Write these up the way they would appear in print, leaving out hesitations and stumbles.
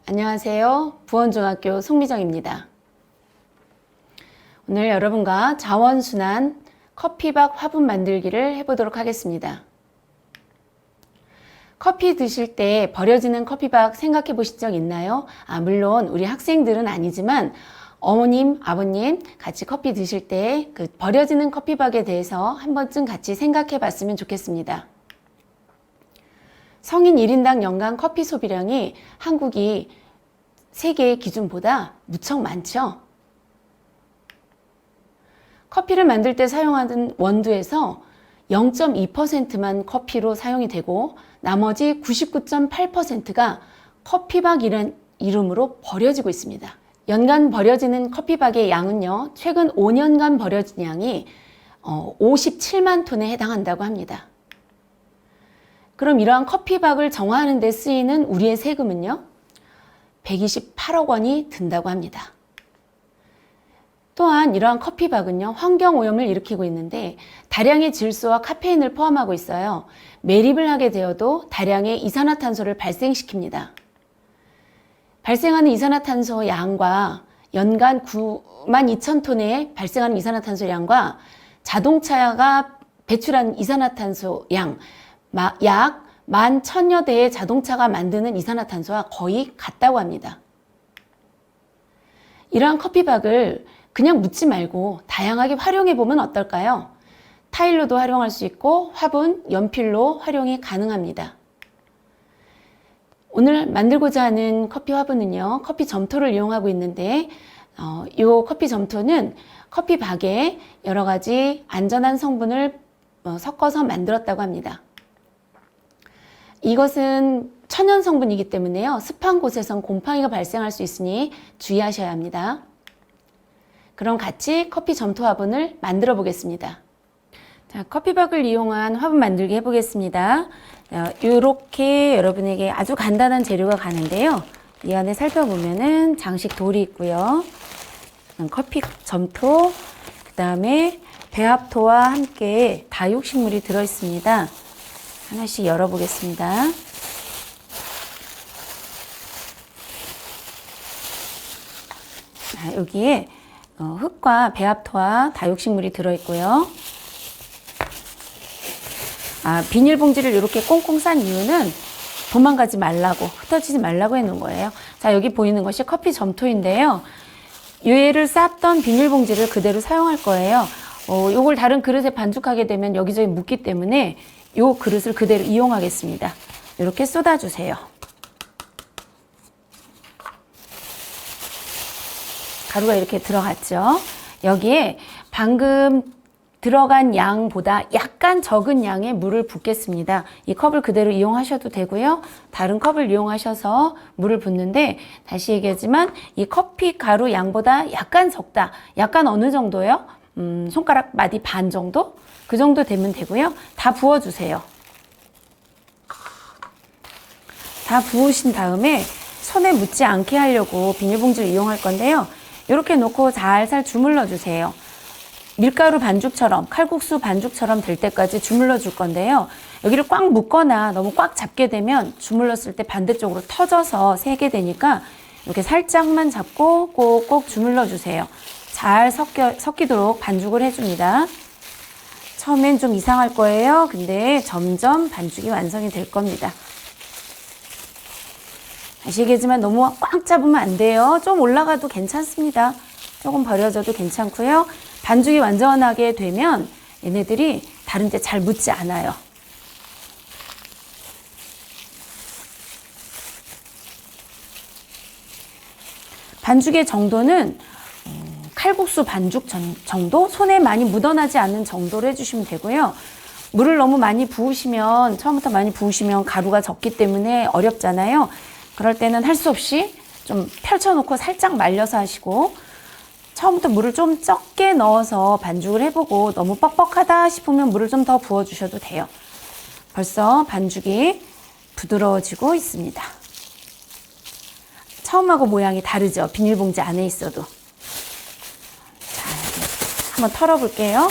안녕하세요. 부원중학교 송미정입니다. 오늘 여러분과 자원순환 커피박 화분 만들기를 해보도록 하겠습니다. 커피 드실 때 버려지는 커피박 생각해 보신 적 있나요? 물론 우리 학생들은 아니지만 어머님, 아버님 같이 커피 드실 때 그 버려지는 커피박에 대해서 한 번쯤 같이 생각해 봤으면 좋겠습니다. 성인 1인당 연간 커피 소비량이 한국이 세계의 기준보다 무척 많죠. 커피를 만들 때 사용하는 원두에서 0.2%만 커피로 사용이 되고 나머지 99.8%가 커피박이라는 이름으로 버려지고 있습니다. 연간 버려지는 커피박의 양은요, 최근 5년간 버려진 양이 57만 톤에 해당한다고 합니다. 그럼 이러한 커피박을 정화하는 데 쓰이는 우리의 세금은요, 128억 원이 든다고 합니다. 또한 이러한 커피박은요, 환경오염을 일으키고 있는데 다량의 질소와 카페인을 포함하고 있어요. 매립을 하게 되어도 다량의 이산화탄소를 발생시킵니다. 발생하는 이산화탄소 양과 연간 92,000톤의 발생하는 이산화탄소 양과 자동차가 배출한 이산화탄소 양, 약 11,000여 대의 자동차가 만드는 이산화탄소와 거의 같다고 합니다. 이러한 커피박을 그냥 묻지 말고 다양하게 활용해 보면 어떨까요? 타일로도 활용할 수 있고 화분, 연필로 활용이 가능합니다. 오늘 만들고자 하는 커피 화분은요, 커피 점토를 이용하고 있는데 이 커피 점토는 커피박에 여러 가지 안전한 성분을 섞어서 만들었다고 합니다. 이것은 천연 성분이기 때문에요, 습한 곳에선 곰팡이가 발생할 수 있으니 주의하셔야 합니다. 그럼 같이 커피 점토 화분을 만들어 보겠습니다. 자, 커피박을 이용한 화분 만들기 해보겠습니다. 이렇게 여러분에게 아주 간단한 재료가 가는데요. 이 안에 살펴보면은 장식 돌이 있고요. 커피 점토, 그 다음에 배합토와 함께 다육식물이 들어있습니다. 하나씩 열어보겠습니다. 자, 여기에 흙과 배합토와 다육식물이 들어있고요. 비닐봉지를 이렇게 꽁꽁 싼 이유는 도망가지 말라고, 흩어지지 말라고 해놓은 거예요. 자, 여기 보이는 것이 커피 점토인데요. 얘를 쌌던 비닐봉지를 그대로 사용할 거예요. 요걸 다른 그릇에 반죽하게 되면 여기저기 묻기 때문에 요 그릇을 그대로 이용하겠습니다. 이렇게 쏟아주세요. 가루가 이렇게 들어갔죠. 여기에 방금 들어간 양보다 약간 적은 양의 물을 붓겠습니다. 이 컵을 그대로 이용하셔도 되고요. 다른 컵을 이용하셔서 물을 붓는데, 다시 얘기하지만 이 커피 가루 양보다 약간 적다. 약간 어느 정도요? 손가락 마디 반 정도? 그 정도 되면 되고요. 다 부어주세요. 다 부으신 다음에 손에 묻지 않게 하려고 비닐봉지를 이용할 건데요. 이렇게 놓고 살살 주물러 주세요. 밀가루 반죽처럼, 칼국수 반죽처럼 될 때까지 주물러 줄 건데요. 여기를 꽉 묶거나 너무 꽉 잡게 되면 주물렀을 때 반대쪽으로 터져서 새게 되니까 이렇게 살짝만 잡고 꼭꼭 주물러 주세요. 잘 섞이도록 반죽을 해줍니다. 처음엔 좀 이상할 거예요. 근데 점점 반죽이 완성이 될 겁니다. 아시겠지만 너무 꽉 잡으면 안 돼요. 좀 올라가도 괜찮습니다. 조금 버려져도 괜찮고요. 반죽이 완전하게 되면 얘네들이 다른 데 잘 묻지 않아요. 반죽의 정도는 칼국수 반죽 정도? 손에 많이 묻어나지 않는 정도로 해주시면 되고요. 물을 너무 많이 부으시면, 처음부터 많이 부으시면 가루가 적기 때문에 어렵잖아요. 그럴 때는 할 수 없이 좀 펼쳐놓고 살짝 말려서 하시고, 처음부터 물을 좀 적게 넣어서 반죽을 해보고 너무 뻑뻑하다 싶으면 물을 좀 더 부어주셔도 돼요. 벌써 반죽이 부드러워지고 있습니다. 처음하고 모양이 다르죠? 비닐봉지 안에 있어도. 자, 한번 털어볼게요.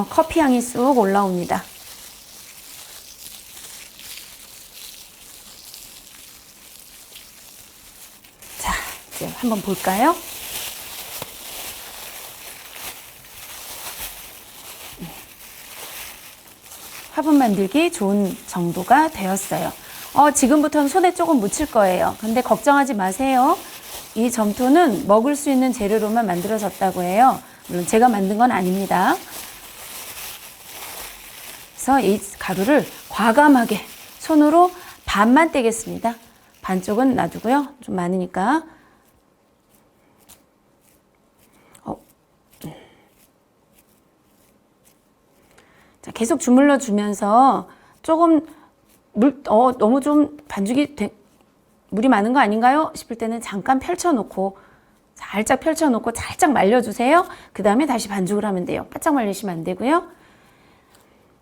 커피 향이 쑥 올라옵니다. 이제 한번 볼까요? 화분 만들기 좋은 정도가 되었어요. 지금부터는 손에 조금 묻힐 거예요. 근데 걱정하지 마세요. 이 점토는 먹을 수 있는 재료로만 만들어졌다고 해요. 물론 제가 만든 건 아닙니다. 그래서 이 가루를 과감하게 손으로 반만 떼겠습니다. 반쪽은 놔두고요. 좀 많으니까. 자, 계속 주물러 주면서 조금 너무 좀 반죽이 물이 많은 거 아닌가요? 싶을 때는 잠깐 펼쳐놓고 살짝 펼쳐놓고 살짝 말려주세요. 그 다음에 다시 반죽을 하면 돼요. 바짝 말리시면 안 되고요.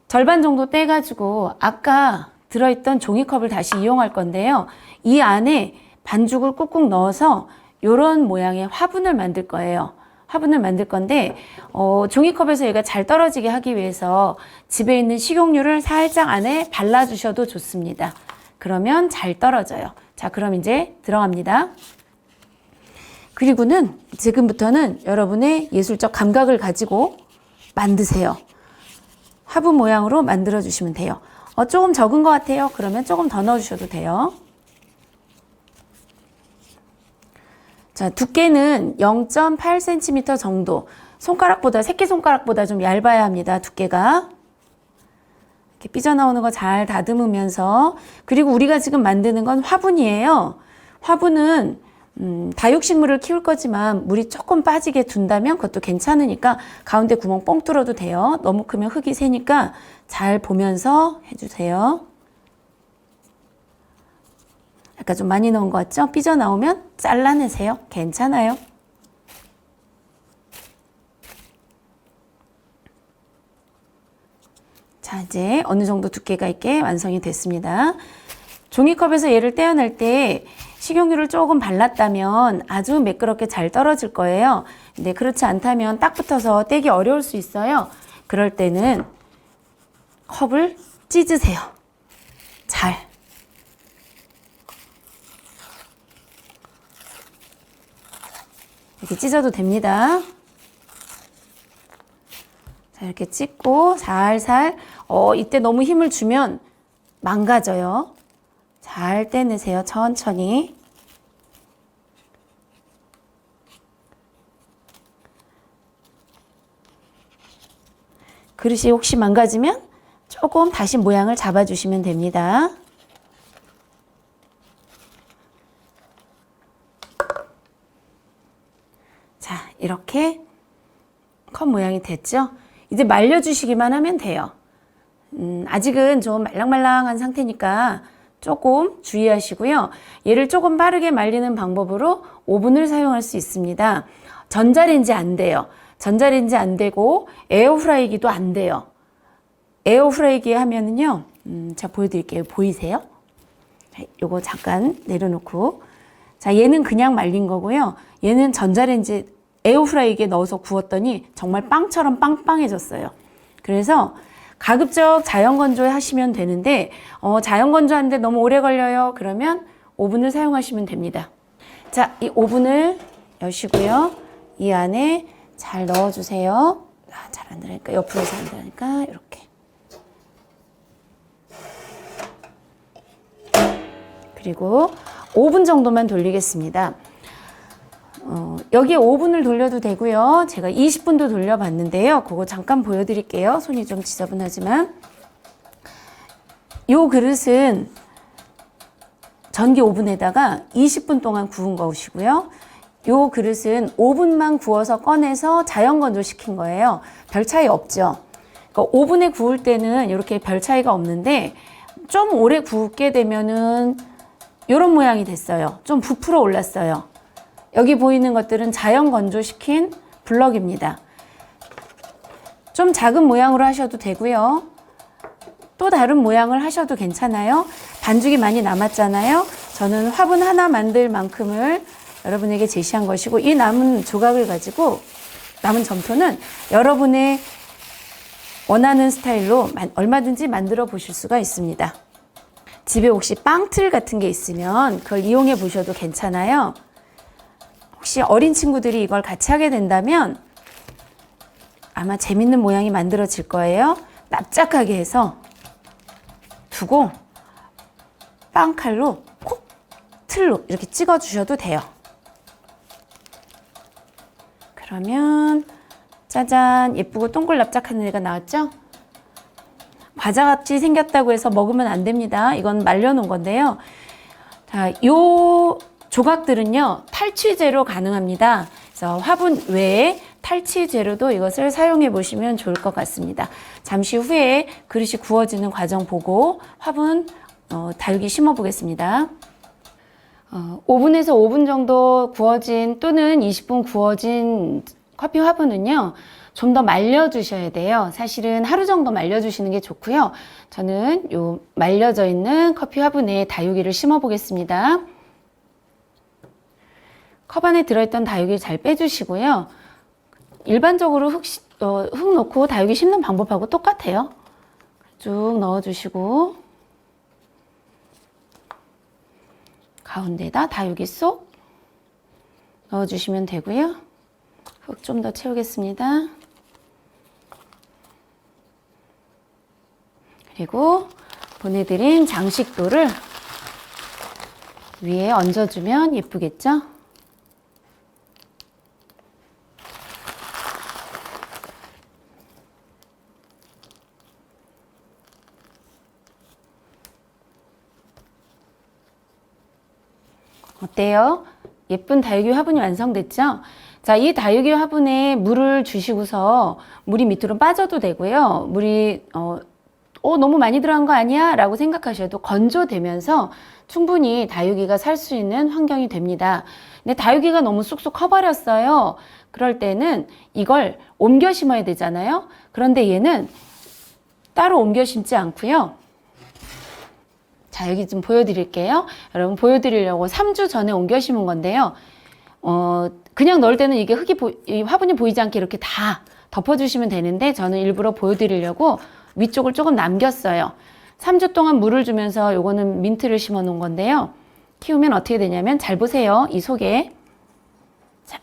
절반 정도 떼가지고 아까 들어있던 종이컵을 다시 이용할 건데요. 이 안에 반죽을 꾹꾹 넣어서 이런 모양의 화분을 만들 거예요. 화분을 만들 건데 종이컵에서 얘가 잘 떨어지게 하기 위해서 집에 있는 식용유를 살짝 안에 발라주셔도 좋습니다. 그러면 잘 떨어져요. 자, 그럼 이제 들어갑니다. 그리고는 지금부터는 여러분의 예술적 감각을 가지고 만드세요. 화분 모양으로 만들어 주시면 돼요. 조금 적은 것 같아요. 그러면 조금 더 넣어주셔도 돼요. 자, 두께는 0.8cm 정도. 손가락보다, 새끼손가락보다 좀 얇아야 합니다. 두께가. 이렇게 삐져나오는 거 잘 다듬으면서. 그리고 우리가 지금 만드는 건 화분이에요. 화분은 다육식물을 키울 거지만 물이 조금 빠지게 둔다면 그것도 괜찮으니까 가운데 구멍 뻥 뚫어도 돼요. 너무 크면 흙이 새니까 잘 보면서 해주세요. 약간 좀 많이 넣은 것 같죠? 삐져나오면 잘라내세요. 괜찮아요. 자, 이제 어느 정도 두께가 있게 완성이 됐습니다. 종이컵에서 얘를 떼어낼 때 식용유를 조금 발랐다면 아주 매끄럽게 잘 떨어질 거예요. 근데 그렇지 않다면 딱 붙어서 떼기 어려울 수 있어요. 그럴 때는 컵을 찢으세요. 잘. 이렇게 찢어도 됩니다. 자, 이렇게 찢고 살살 이때 너무 힘을 주면 망가져요. 잘 떼내세요. 천천히. 그릇이 혹시 망가지면 조금 다시 모양을 잡아주시면 됩니다. 자, 이렇게 컵 모양이 됐죠? 이제 말려주시기만 하면 돼요. 아직은 좀 말랑말랑한 상태니까 조금 주의하시고요. 얘를 조금 빠르게 말리는 방법으로 오븐을 사용할 수 있습니다. 전자레인지 안 돼요. 전자레인지 안 되고 에어프라이기도 안 돼요. 에어프라이기 하면은요, 자, 보여드릴게요. 보이세요? 자, 요거 잠깐 내려놓고. 자, 얘는 그냥 말린 거고요. 얘는 전자레인지 에어프라이기에 넣어서 구웠더니 정말 빵처럼 빵빵해졌어요. 그래서 가급적 자연 건조에 하시면 되는데 자연 건조하는데 너무 오래 걸려요. 그러면 오븐을 사용하시면 됩니다. 자, 이 오븐을 여시고요. 이 안에 잘 넣어주세요. 잘 안 들어가니까 옆으로 해서 안 들어가니까 이렇게. 그리고 5분 정도만 돌리겠습니다. 여기에 5분을 돌려도 되고요. 제가 20분도 돌려봤는데요. 그거 잠깐 보여드릴게요. 손이 좀 지저분하지만. 이 그릇은 전기 오븐에다가 20분 동안 구운 것이고요. 이 그릇은 5분만 구워서 꺼내서 자연 건조시킨 거예요. 별 차이 없죠. 그러니까 오븐에 구울 때는 이렇게 별 차이가 없는데 좀 오래 구우게 되면은 이런 모양이 됐어요. 좀 부풀어 올랐어요. 여기 보이는 것들은 자연 건조시킨 블럭입니다. 좀 작은 모양으로 하셔도 되고요. 또 다른 모양을 하셔도 괜찮아요. 반죽이 많이 남았잖아요. 저는 화분 하나 만들 만큼을 여러분에게 제시한 것이고, 이 남은 조각을 가지고 남은 점토는 여러분의 원하는 스타일로 얼마든지 만들어 보실 수가 있습니다. 집에 혹시 빵틀 같은 게 있으면 그걸 이용해 보셔도 괜찮아요. 혹시 어린 친구들이 이걸 같이 하게 된다면 아마 재밌는 모양이 만들어질 거예요. 납작하게 해서 두고 빵칼로 콕 틀로 이렇게 찍어 주셔도 돼요. 그러면 짜잔, 예쁘고 동글 납작한 애가 나왔죠? 과자같이 생겼다고 해서 먹으면 안 됩니다. 이건 말려놓은 건데요. 자, 요 조각들은요, 탈취제로 가능합니다. 그래서 화분 외에 탈취제로도 이것을 사용해 보시면 좋을 것 같습니다. 잠시 후에 그릇이 구워지는 과정 보고 화분 다육이 심어 보겠습니다. 5분에서 5분 정도 구워진 또는 20분 구워진 커피 화분은요, 좀 더 말려주셔야 돼요. 사실은 하루 정도 말려주시는 게 좋고요. 저는 요 말려져 있는 커피 화분에 다육이를 심어 보겠습니다. 컵 안에 들어있던 다육이 잘 빼주시고요. 일반적으로 흙 넣고 다육이 심는 방법하고 똑같아요. 쭉 넣어주시고 가운데다 다육이 쏙 넣어주시면 되고요. 흙 좀 더 채우겠습니다. 그리고 보내드린 장식돌을 위에 얹어주면 예쁘겠죠? 어때요? 예쁜 다육이 화분이 완성됐죠? 자, 이 다육이 화분에 물을 주시고서 물이 밑으로 빠져도 되고요. 물이 너무 많이 들어간 거 아니야? 라고 생각하셔도 건조되면서 충분히 다육이가 살 수 있는 환경이 됩니다. 근데 다육이가 너무 쑥쑥 커버렸어요. 그럴 때는 이걸 옮겨 심어야 되잖아요. 그런데 얘는 따로 옮겨 심지 않고요. 자, 여기 좀 보여드릴게요. 여러분 보여드리려고 3주 전에 옮겨 심은 건데요. 그냥 넣을 때는 이게 이 화분이 보이지 않게 이렇게 다 덮어주시면 되는데 저는 일부러 보여드리려고 위쪽을 조금 남겼어요. 3주 동안 물을 주면서 요거는 민트를 심어 놓은 건데요. 키우면 어떻게 되냐면 잘 보세요. 이 속에. 자,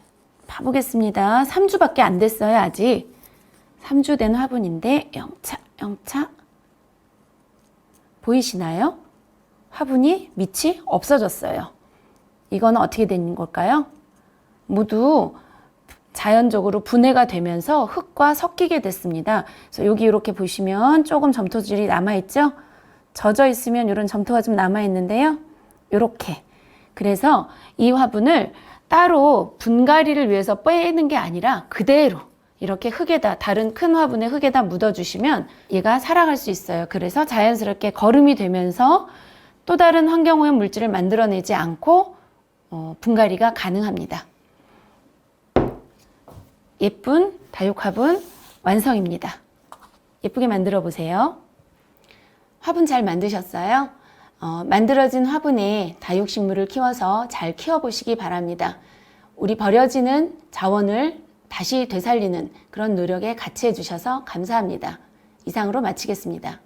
봐보겠습니다. 3주밖에 안 됐어요. 아직. 3주 된 화분인데 영차. 보이시나요? 화분이 밑이 없어졌어요. 이거는 어떻게 된 걸까요? 모두 자연적으로 분해가 되면서 흙과 섞이게 됐습니다. 그래서 여기 이렇게 보시면 조금 점토질이 남아있죠? 젖어 있으면 이런 점토가 좀 남아있는데요. 이렇게. 그래서 이 화분을 따로 분갈이를 위해서 빼는 게 아니라 그대로 이렇게 흙에다, 다른 큰 화분에 흙에다 묻어주시면 얘가 살아갈 수 있어요. 그래서 자연스럽게 거름이 되면서 또 다른 환경오염 물질을 만들어내지 않고 분갈이가 가능합니다. 예쁜 다육 화분 완성입니다. 예쁘게 만들어 보세요. 화분 잘 만드셨어요? 만들어진 화분에 다육식물을 키워서 잘 키워보시기 바랍니다. 우리 버려지는 자원을 다시 되살리는 그런 노력에 같이 해주셔서 감사합니다. 이상으로 마치겠습니다.